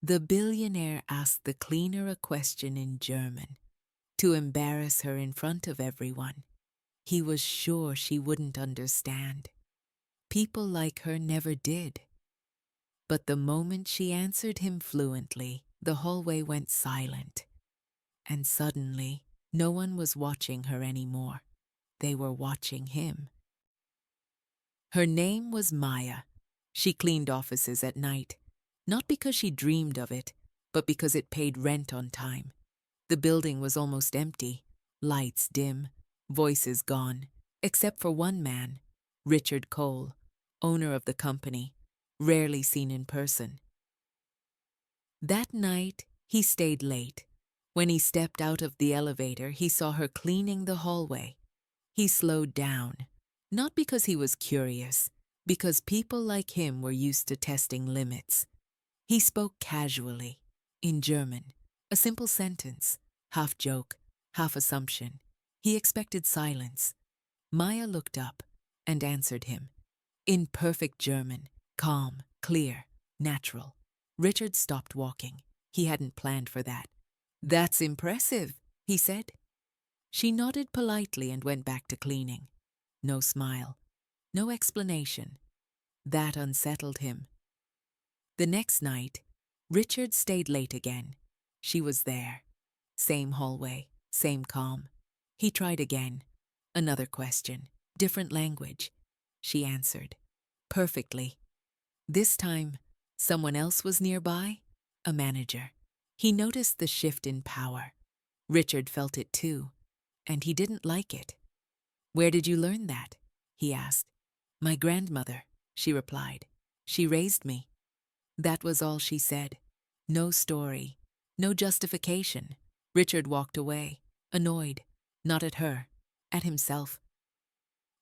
The billionaire asked the cleaner a question in German to embarrass her in front of everyone. He was sure she wouldn't understand. People like her never did. But the moment she answered him fluently, the hallway went silent. And suddenly, no one was watching her anymore. They were watching him. Her name was Maya. She cleaned offices at night, not because she dreamed of it, but because it paid rent on time. The building was almost empty, lights dim, voices gone, except for one man, Richard Cole, owner of the company, rarely seen in person. That night, he stayed late. When he stepped out of the elevator, he saw her cleaning the hallway. He slowed down, not because he was curious, because people like him were used to testing limits. He spoke casually, in German, a simple sentence, half joke, half assumption. He expected silence. Maya looked up and answered him, in perfect German, calm, clear, natural. Richard stopped walking. He hadn't planned for that. "That's impressive," he said. She nodded politely and went back to cleaning. No smile, no explanation. That unsettled him. The next night, Richard stayed late again. She was there. Same hallway, same calm. He tried again. Another question, different language. She answered, perfectly. This time, someone else was nearby, a manager. He noticed the shift in power. Richard felt it too, and he didn't like it. "Where did you learn that?" he asked. "My grandmother," she replied. "She raised me." That was all she said. No story, no justification. Richard walked away, annoyed, not at her, at himself.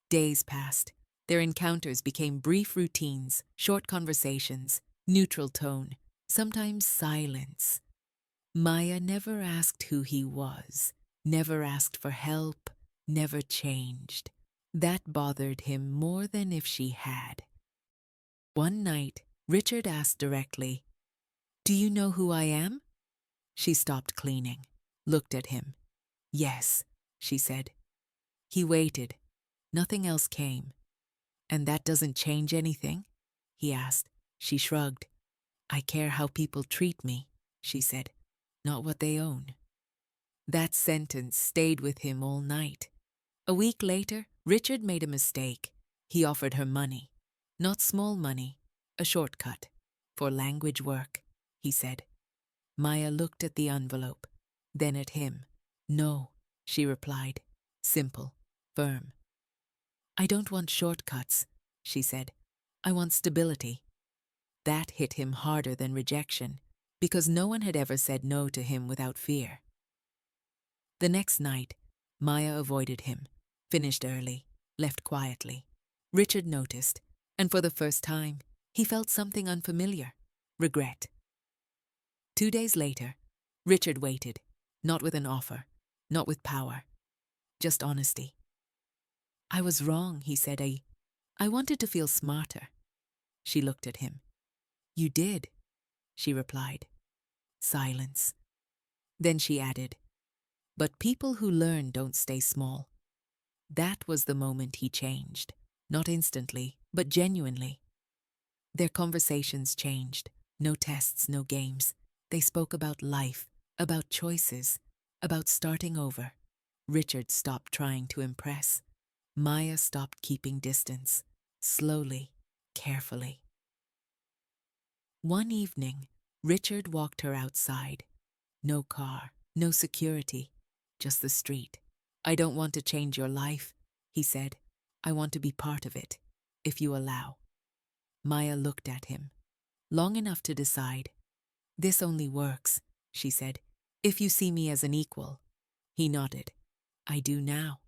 Days passed. Their encounters became brief routines, short conversations, neutral tone, sometimes silence. Maya never asked who he was, never asked for help, never changed. That bothered him more than if she had. One night, Richard asked directly, "Do you know who I am?" She stopped cleaning, looked at him. "Yes," she said. He waited. Nothing else came. "And that doesn't change anything?" he asked. She shrugged. "I care how people treat me," she said, "not what they own." That sentence stayed with him all night. A week later, Richard made a mistake. He offered her money. Not small money, a shortcut. "For language work," he said. Maya looked at the envelope, then at him. "No," she replied, simple, firm. "I don't want shortcuts," she said. "I want stability." That hit him harder than rejection, because no one had ever said no to him without fear. The next night, Maya avoided him, finished early, left quietly. Richard noticed, and for the first time, he felt something unfamiliar, regret. 2 days later, Richard waited, not with an offer, not with power, just honesty. "I was wrong," he said. I wanted to feel smarter." She looked at him. "You did," she replied. Silence. Then she added, "But people who learn don't stay small." That was the moment he changed, not instantly, but genuinely. Their conversations changed. No tests, no games. They spoke about life, about choices, about starting over. Richard stopped trying to impress. Maya stopped keeping distance, slowly, carefully. One evening, Richard walked her outside. No car, no security, just the street. "I don't want to change your life," he said. "I want to be part of it, if you allow." Maya looked at him, long enough to decide. "This only works," she said, "if you see me as an equal." He nodded. "I do now."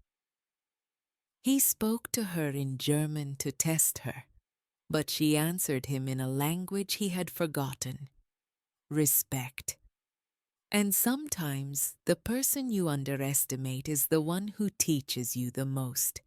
He spoke to her in German to test her, but she answered him in a language he had forgotten. Respect. And sometimes the person you underestimate is the one who teaches you the most.